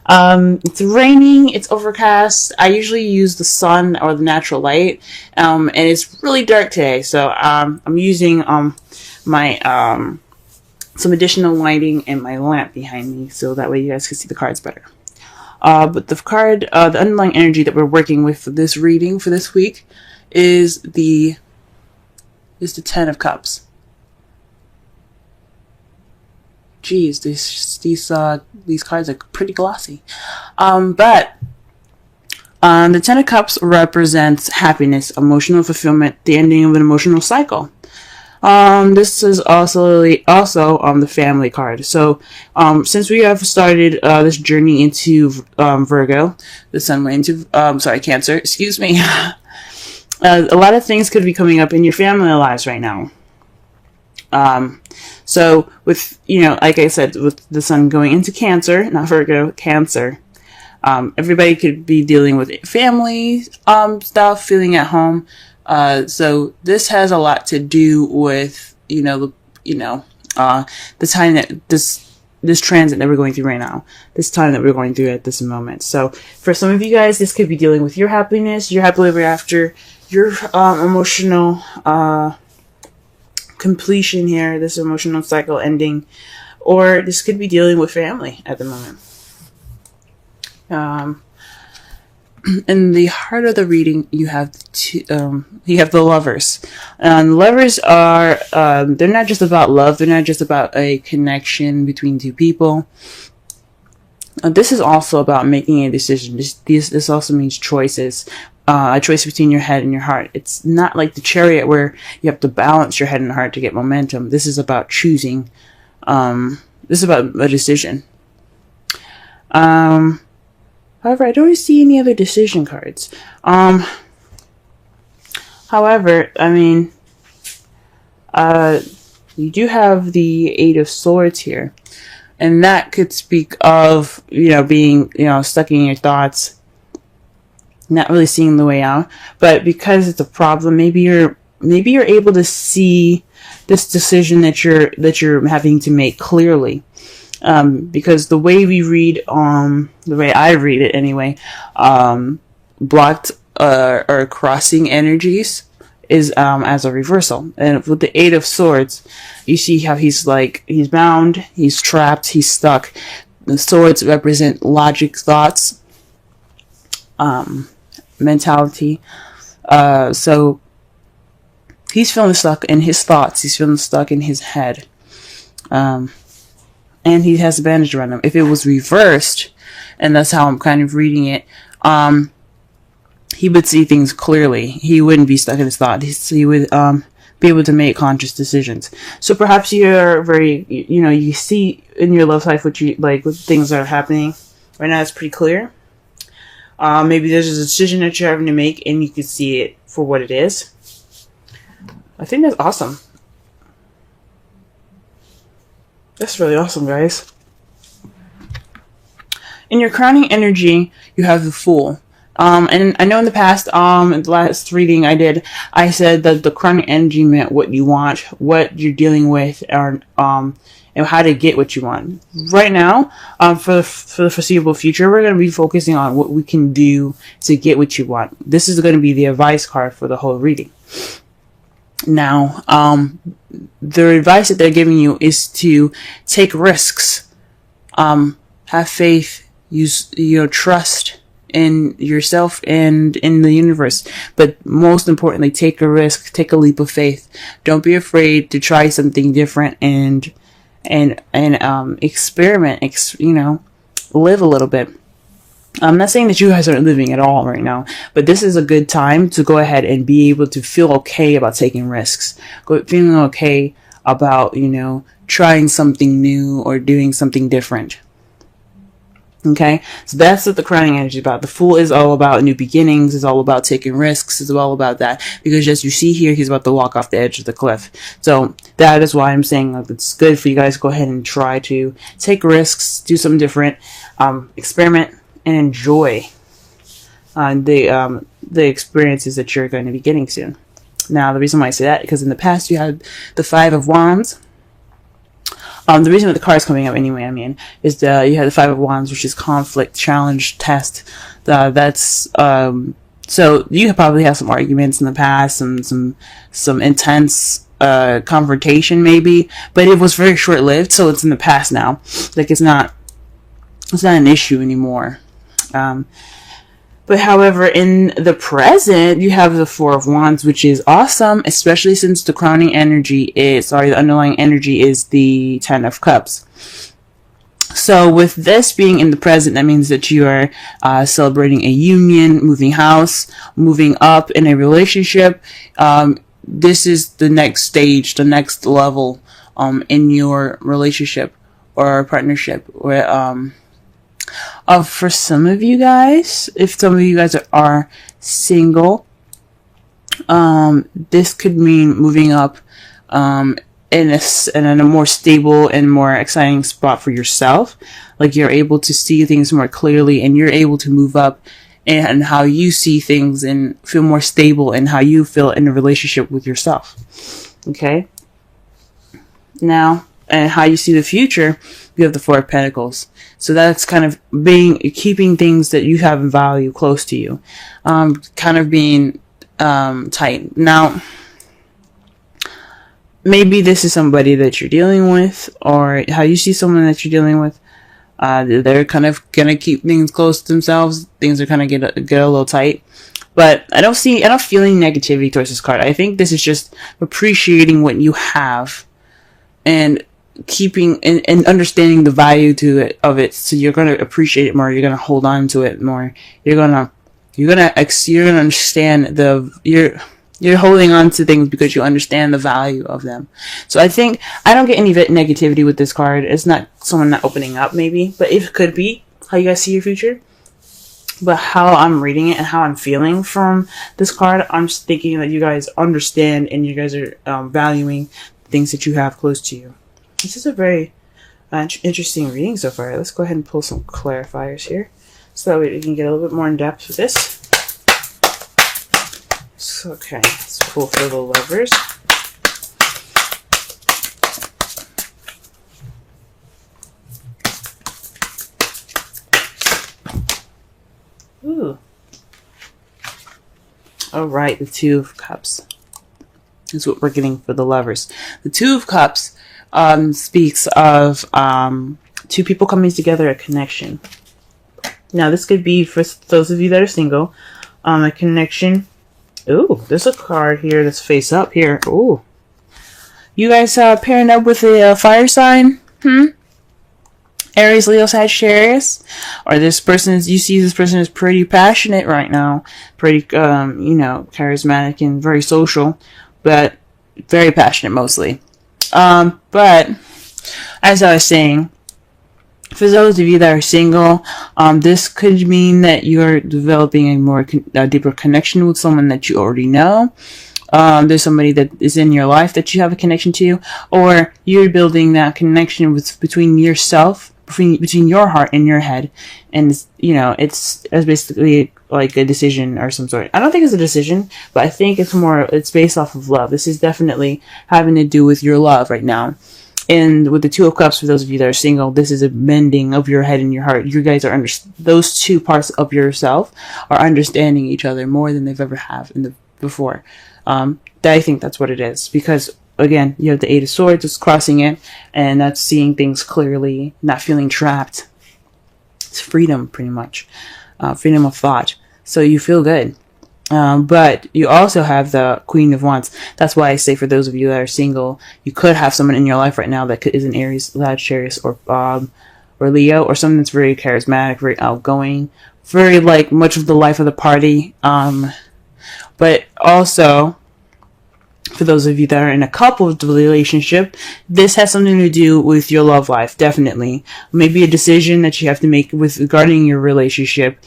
It's raining, it's overcast. I usually use the sun or the natural light, and it's really dark today, so I'm using my some additional lighting and my lamp behind me, so that way you guys can see the cards better. But the underlying energy that we're working with for this reading for this week is the Ten of Cups. Geez, these cards are pretty glossy. But the Ten of Cups represents happiness, emotional fulfillment, the ending of an emotional cycle. This is also the family card. So, since we have started this journey into Virgo, the sun went into Cancer. Excuse me. A lot of things could be coming up in your family lives right now. So with, like I said, with the sun going into Cancer, not Virgo, Cancer, everybody could be dealing with family, stuff, feeling at home. So this has a lot to do with, the time that this transit that we're going through right now, this time that we're going through at this moment. So for some of you guys, this could be dealing with your happiness, your happily ever after, your, emotional, completion here, this emotional cycle ending, or this could be dealing with family at the moment. In the heart of the reading, you have the Lovers. Lovers are they're not just about love. They're not just about a connection between two people. This is also about making a decision. This also means choices. A choice between your head and your heart. It's not like the Chariot where you have to balance your head and heart to get momentum. This is about choosing. This is about a decision. However, I don't see any other decision cards. However, I mean, you do have the Eight of Swords here, and that could speak of, being, stuck in your thoughts, not really seeing the way out. But because it's a problem, maybe you're able to see this decision that you're having to make clearly. Because the way we read, the way I read it anyway, blocked or crossing energies is as a reversal. And with the Eight of Swords, you see how he's bound, he's trapped, he's stuck. The swords represent logic, thoughts, mentality. So he's feeling stuck in his thoughts. He's feeling stuck in his head. And he has a bandage around him. If it was reversed, and that's how I'm kind of reading it, he would see things clearly. He wouldn't be stuck in his thoughts. He would be able to make conscious decisions. So perhaps you're very, you see in your love life what things that are happening right now. It's pretty clear. Maybe there's a decision that you're having to make, and you can see it for what it is. I think that's awesome. That's really awesome, guys. In your crowning energy, you have the Fool. And I know in the past, in the last reading I said that the crowning energy meant what you want, what you're dealing with, and how to get what you want. Right now, for the foreseeable future, we're going to be focusing on what we can do to get what you want. This is going to be the advice card for the whole reading. Now, the advice that they're giving you is to take risks, have faith, use, trust in yourself and in the universe. But most importantly, take a risk, take a leap of faith. Don't be afraid to try something different and experiment, live a little bit. I'm not saying that you guys aren't living at all right now, but this is a good time to go ahead and be able to feel okay about taking risks. Feeling okay about, trying something new or doing something different. Okay, so that's what the crowning energy is about. The Fool is all about new beginnings. It's all about taking risks. It's all about that. Because as you see here, he's about to walk off the edge of the cliff. So that is why I'm saying it's good for you guys to go ahead and try to take risks, do something different, experiment, and enjoy the experiences that you're going to be getting soon. Now, the reason why I say that, because in the past you had the Five of Wands. The reason that the card is coming up anyway, I mean, is you have the Five of Wands, which is conflict, challenge, test. So you probably have some arguments in the past, some intense confrontation maybe, but it was very short lived, so it's in the past now. Like it's not an issue anymore. But however, in the present, you have the Four of Wands, which is awesome, especially since the the underlying energy is the Ten of Cups. So with this being in the present, that means that you are celebrating a union, moving house, moving up in a relationship. This is the next stage, the next level in your relationship or partnership. For some of you guys, if some of you guys are single, this could mean moving up in a more stable and more exciting spot for yourself. Like you're able to see things more clearly, and you're able to move up and how you see things and feel more stable in how you feel in a relationship with yourself. Okay? Now, and how you see the future, you have the Four of Pentacles. So that's kind of keeping things that you have in value close to you. Kind of being tight. Now, maybe this is somebody that you're dealing with, or how you see someone that you're dealing with. They're kind of gonna keep things close to themselves. Things are kind of get a little tight. But I don't feel any negativity towards this card. I think this is just appreciating what you have and keeping and understanding the value of it. So you're gonna appreciate it more. You're gonna hold on to it more. You're gonna understand you're holding on to things because you understand the value of them. So I don't get any negativity with this card. It's not someone not opening up maybe, but it could be how you guys see your future. But how I'm reading it and how I'm feeling from this card, I'm just thinking that you guys understand and you guys are valuing things that you have close to you. This is a very interesting reading so far. Let's go ahead and pull some clarifiers here so that we can get a little bit more in depth with this. So, okay, let's pull for the Lovers. Ooh. All right, the Two of Cups is what we're getting for the Lovers. The Two of Cups speaks of two people coming together, a connection. Now, this could be for those of you that are single, a connection. Ooh, there's a card here that's face up here. Ooh. You guys pairing up with a fire sign? Aries, Leo, Sagittarius? Or you see this person is pretty passionate right now. Pretty, charismatic and very social. But very passionate mostly. But as I was saying, for those of you that are single, this could mean that you're developing a deeper connection with someone that you already know. There's somebody that is in your life that you have a connection to, or you're building that connection between yourself, between your heart and your head, and it's basically like a decision or some sort. I don't think it's a decision, but I think it's based off of love. This is definitely having to do with your love right now. And with the Two of Cups, for those of you that are single, this is a mending of your head and your heart. You guys are those two parts of yourself are understanding each other more than they've ever have before. I think that's what it is, because again, you have the Eight of Swords, it's crossing it, and that's seeing things clearly, not feeling trapped. It's freedom, pretty much, freedom of thought. So you feel good. But you also have the Queen of Wands. That's why I say for those of you that are single, you could have someone in your life right now that is an Aries, Sagittarius, or Leo, or someone that's very charismatic, very outgoing, very much of the life of the party. But also, for those of you that are in a couples relationship, this has something to do with your love life, definitely. Maybe a decision that you have to make regarding your relationship,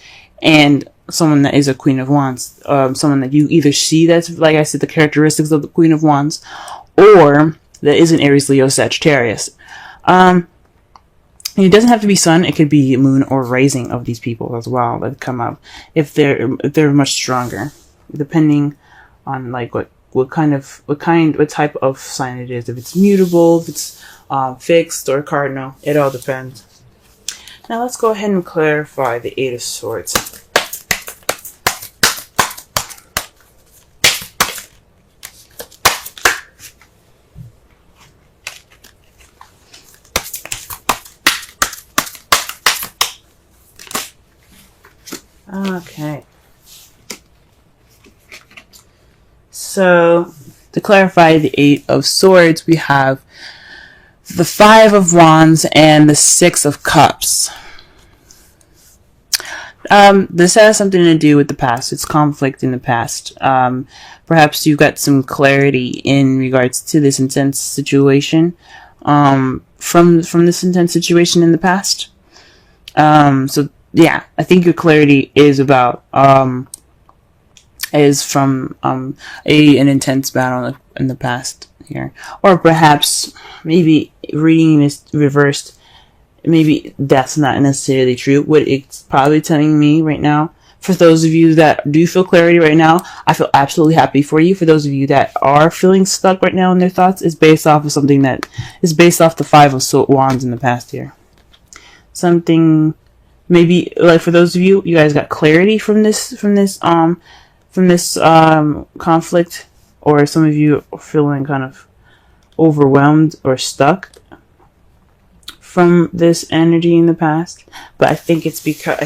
and someone that is a Queen of Wands, someone that you either see that's, like I said, the characteristics of the Queen of Wands, or that is an Aries, Leo, Sagittarius. It doesn't have to be sun; it could be moon or rising of these people as well that come up if they're much stronger, depending on what type of sign it is. If it's mutable, if it's fixed or cardinal. It all depends. Now let's go ahead and clarify the Eight of Swords. Okay. So, to clarify the Eight of Swords, we have the Five of Wands and the Six of Cups. This has something to do with the past. It's conflict in the past. Perhaps you got some clarity in regards to this intense situation from this intense situation in the past. So yeah, I think your clarity is about is from an intense battle in the past here, or perhaps maybe reading this reversed. Maybe that's not necessarily true. What it's probably telling me right now, for those of you that do feel clarity right now, I feel absolutely happy for you. For those of you that are feeling stuck right now in their thoughts, is based off of something that is based off the Five of Wands in the past here. Something, maybe, like for those of you, you guys got clarity from this conflict, or some of you are feeling kind of overwhelmed or stuck from this energy in the past. But I think it's because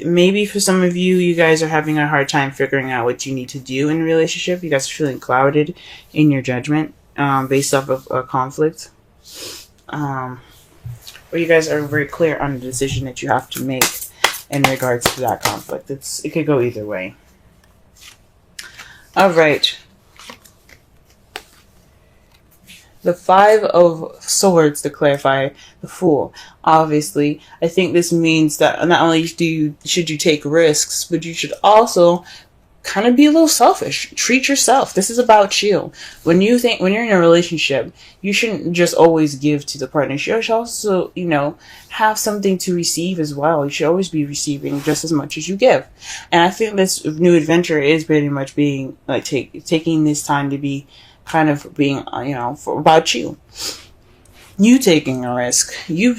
maybe for some of you, you guys are having a hard time figuring out what you need to do in a relationship. You guys are feeling clouded in your judgment based off of a conflict. Or you guys are very clear on the decision that you have to make in regards to that conflict. It could go either way. All right. The Five of Swords, to clarify, the Fool. Obviously, I think this means that not only should you take risks, but you should also kind of be a little selfish. Treat yourself. This is about you. When you're in a relationship, you shouldn't just always give to the partner. You should also, have something to receive as well. You should always be receiving just as much as you give. And I think this new adventure is pretty much being like taking this time to be kind of being, about you. You taking a risk. You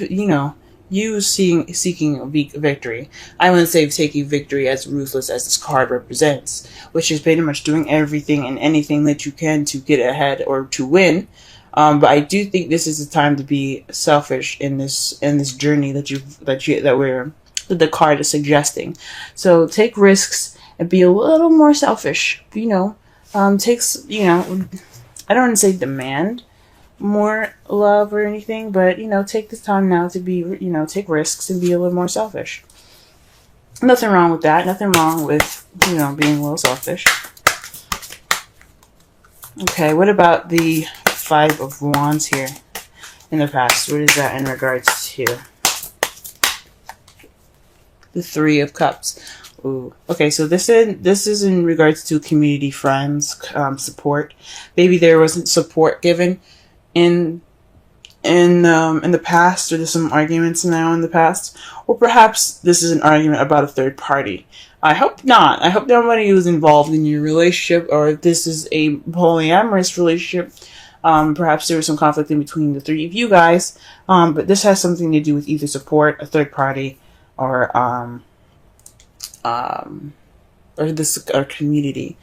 seeking victory. I wouldn't say taking victory as ruthless as this card represents, which is pretty much doing everything and anything that you can to get ahead or to win. But I do think this is the time to be selfish in this journey that the card is suggesting. So take risks and be a little more selfish. I don't want to say demand more love or anything, but take this time now to be take risks and be a little more selfish. Nothing wrong with that. Nothing wrong with being a little selfish. Okay, what about the Five of Wands here in the past? What is that in regards to? The Three of Cups. Ooh. Okay, so this is in regards to community, friends, support. Maybe there wasn't support given in the past, or there's some arguments now in the past, or perhaps this is an argument about a third party. I hope not. I hope nobody was involved in your relationship, or if this is a polyamorous relationship, perhaps there was some conflict in between the three of you guys. But this has something to do with either support, a third party, or community,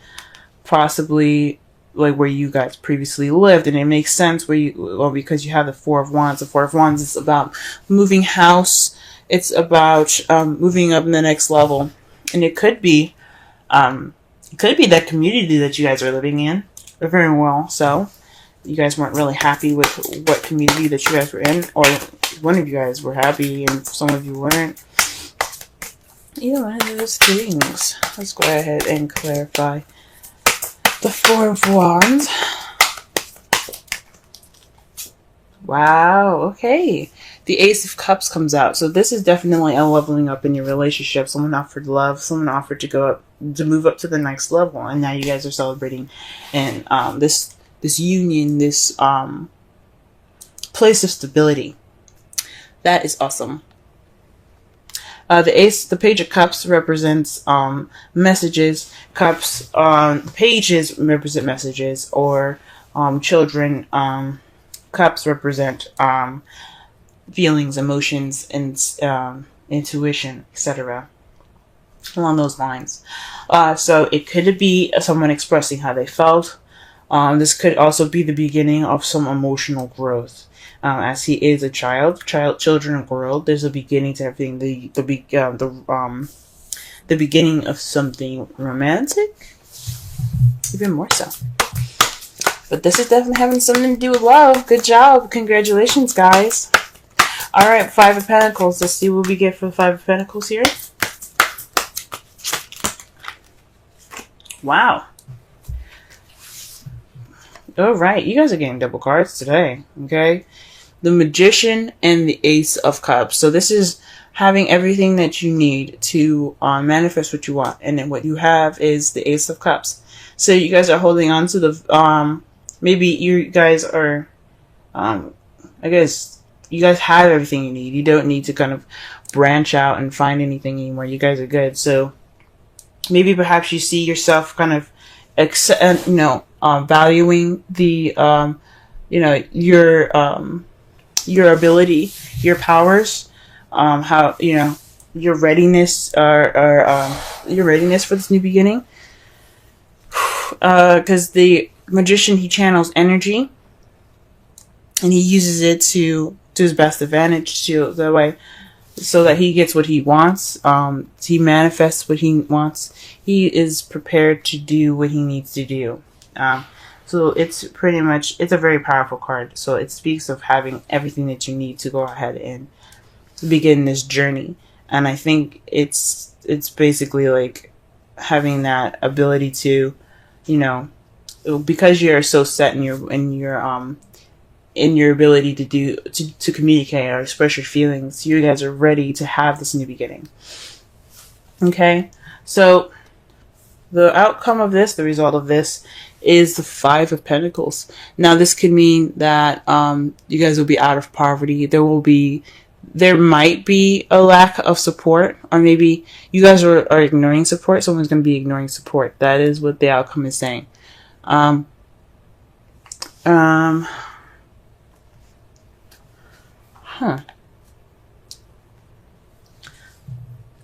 possibly like where you guys previously lived. And it makes sense because you have the Four of Wands. The Four of Wands is about moving house. It's about moving up in the next level, and it could be that community that you guys are living in, or very well so. You guys weren't really happy with what community that you guys were in, or one of you guys were happy and some of you weren't. Either one of those things. Let's go ahead and clarify the Four of Wands. Wow, okay. The Ace of Cups comes out. So this is definitely a leveling up in your relationship. Someone offered love. Someone offered to go up, to move up to the next level. And now you guys are celebrating. And this union, this place of stability. That is awesome. The Page of Cups represents messages. Cups, pages represent messages or children. Cups represent feelings, emotions, and intuition, etc. Along those lines. So it could be someone expressing how they felt. This could also be the beginning of some emotional growth. As he is a children grow. There's a beginning to everything. The beginning of something romantic, even more so. But this is definitely having something to do with love. Good job, congratulations, guys. All right, Five of Pentacles. Let's see what we get for the Five of Pentacles here. Wow. All right, you guys are getting double cards today, okay? The Magician and the Ace of Cups. So this is having everything that you need to manifest what you want. And then what you have is the Ace of Cups. So you guys are holding on to the, maybe you guys are, I guess you guys have everything you need. You don't need to kind of branch out and find anything anymore. You guys are good. So maybe perhaps you see yourself kind of, valuing the, your ability, your powers, how, your readiness, your readiness for this new beginning. Because the Magician, he channels energy and he uses it to his best advantage so that he gets what he wants. He manifests what he wants. He is prepared to do what he needs to do. So it's pretty much, it's a very powerful card. So it speaks of having everything that you need to go ahead and begin this journey. And I think it's basically like having that ability to, because you're so set in your ability to communicate or express your feelings, you guys are ready to have this new beginning. Okay, so the outcome of this, the result of this, is the Five of Pentacles. Now, this could mean that you guys will be out of poverty. There might be a lack of support, or maybe you guys are ignoring support. Someone's going to be ignoring support. That is what the outcome is saying.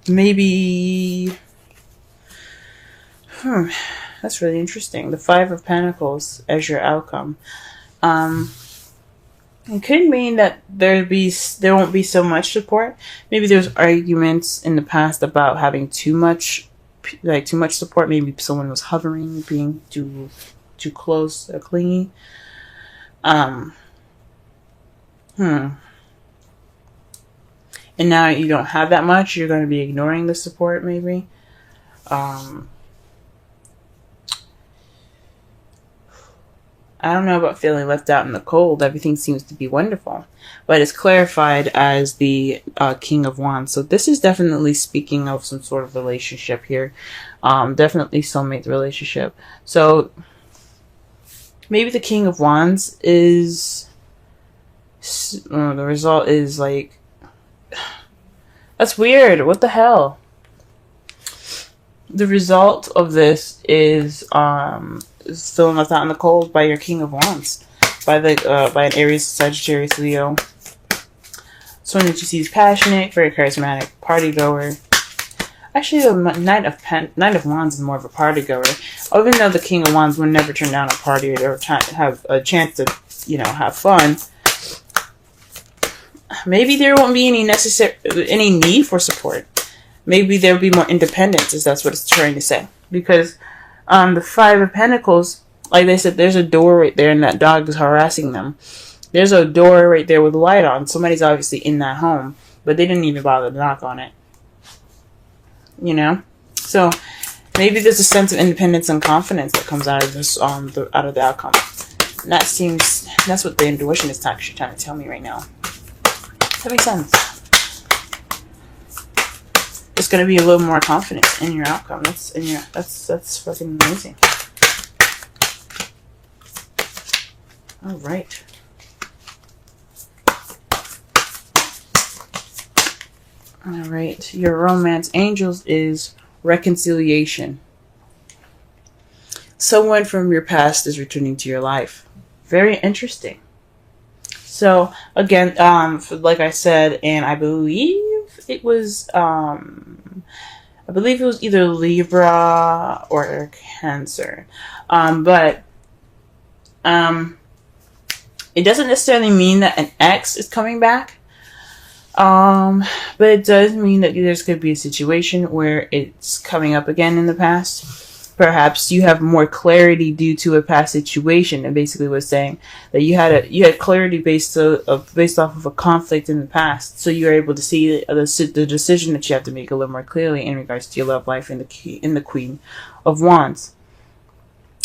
Maybe. That's really interesting. The Five of Pentacles as your outcome. It could mean that there won't be so much support. Maybe there's arguments in the past about having too much support. Maybe someone was hovering, being too close, clingy. And now you don't have that much. You're going to be ignoring the support, maybe. I don't know about feeling left out in the cold. Everything seems to be wonderful. But it's clarified as the King of Wands. So this is definitely speaking of some sort of relationship here. Definitely soulmate relationship. So maybe the King of Wands is... the result is like... That's weird. What the hell? The result of this is... still left out in the cold by your King of Wands, by an Aries, Sagittarius, Leo. Someone that you see is passionate, very charismatic, party goer. Actually, the Knight of Wands is more of a party goer. Even though the King of Wands would never turn down a party or have a chance to, have fun. Maybe there won't be any need for support. Maybe there'll be more independence, if that's what it's trying to say. Because the Five of Pentacles, like they said, there's a door right there and that dog is harassing them. There's a door right there with a light on. Somebody's obviously in that home, but they didn't even bother to knock on it. So maybe there's a sense of independence and confidence that comes out of this, out of the outcome. And that's what the intuition is actually trying to tell me right now. That makes sense. It's going to be a little more confidence in your outcome. That's fucking amazing. All right. All right. Your romance angels is reconciliation. Someone from your past is returning to your life. Very interesting. So again, like I said, and I believe it was either Libra or Cancer, but it doesn't necessarily mean that an ex is coming back. But it does mean that there's going to be a situation where it's coming up again in the past. Perhaps you have more clarity due to a past situation, and basically was saying that you had clarity based off of a conflict in the past, so you're able to see the decision that you have to make a little more clearly in regards to your love life in the Queen of Wands.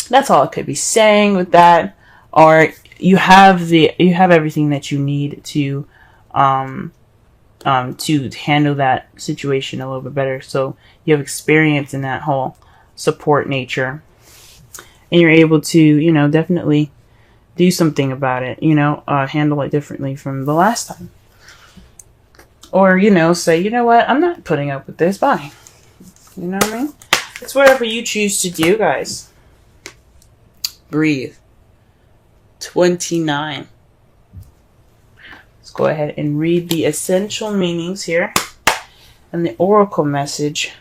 That's all I could be saying with that. Or you have everything that you need to handle that situation a little bit better. So you have experience in that whole support nature, and you're able to, definitely do something about it, handle it differently from the last time. Or, say, you know what, I'm not putting up with this, bye. You know what I mean? It's whatever you choose to do, guys. Breathe. 29. Let's go ahead and read the essential meanings here and the oracle message.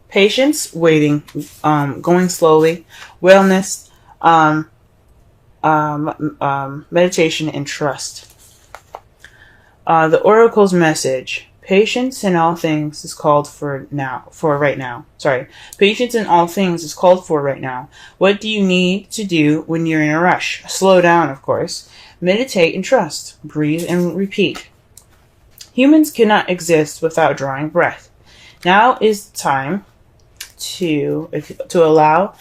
Patience, waiting, going slowly, wellness, meditation, and trust. The oracle's message: patience in all things is called for right now. Patience in all things is called for right now. What do you need to do when you're in a rush? Slow down, of course. Meditate and trust. Breathe and repeat. Humans cannot exist without drawing breath. Now is the time to allow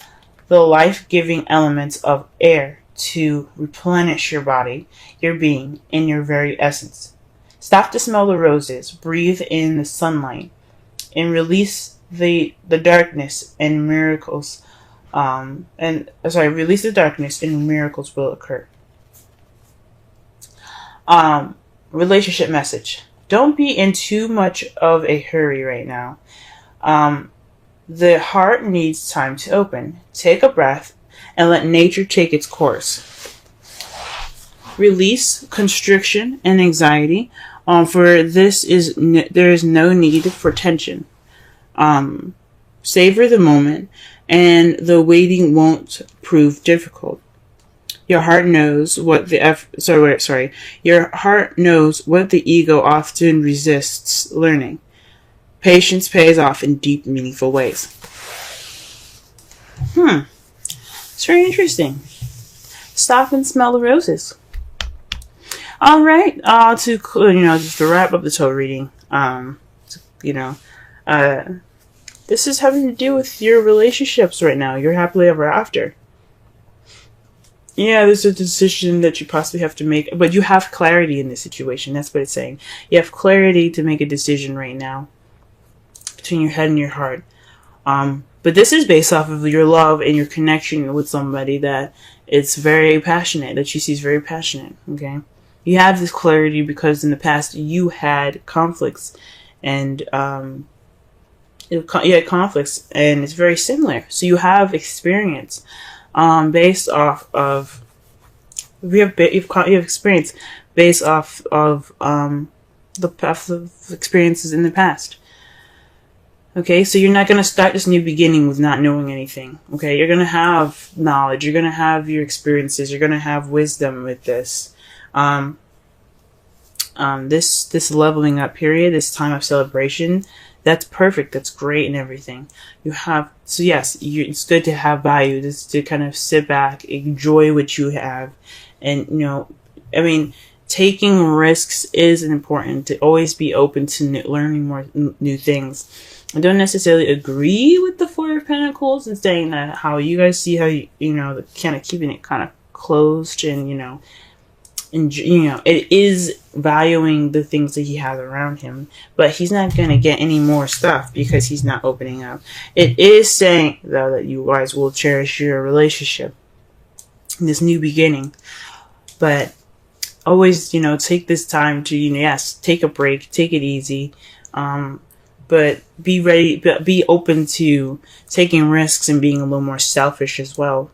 the life-giving elements of air to replenish your body, your being, and your very essence. Stop to smell the roses, breathe in the sunlight, and release the darkness, and miracles. Release the darkness, and miracles will occur. Relationship message: don't be in too much of a hurry right now. The heart needs time to open. Take a breath and let nature take its course. Release constriction and anxiety. For this there is no need for tension. Savor the moment, and the waiting won't prove difficult. Your heart knows what Your heart knows what the ego often resists learning. Patience pays off in deep, meaningful ways. It's very interesting. Stop and smell the roses. All right. Just to wrap up the tarot reading. This is having to do with your relationships right now. You're happily ever after. Yeah, there's a decision that you possibly have to make, but you have clarity in this situation. That's what it's saying. You have clarity to make a decision right now between your head and your heart. But this is based off of your love and your connection with somebody that it's very passionate, that you see is very passionate. Okay, you have this clarity because in the past you had conflicts, and you had conflicts, and it's very similar. So you have experience based off of you have experience based off of the path of experiences in the past. Okay, so you're not going to start this new beginning with not knowing anything. Okay, you're going to have knowledge. You're going to have your experiences. You're going to have wisdom with this. This leveling up period, this time of celebration, that's perfect. That's great and everything. It's good to have value. Just to kind of sit back, enjoy what you have, and taking risks is important. To always be open to learning more new things. I don't necessarily agree with the Four of Pentacles and saying that how you guys see how kind of keeping it kind of closed, and it is valuing the things that he has around him, but he's not going to get any more stuff because he's not opening up. It is saying though that you guys will cherish your relationship. this new beginning. But always, you know, take this time to, you know, yes, take a break, take it easy, but be ready, be open to taking risks and being a little more selfish as well.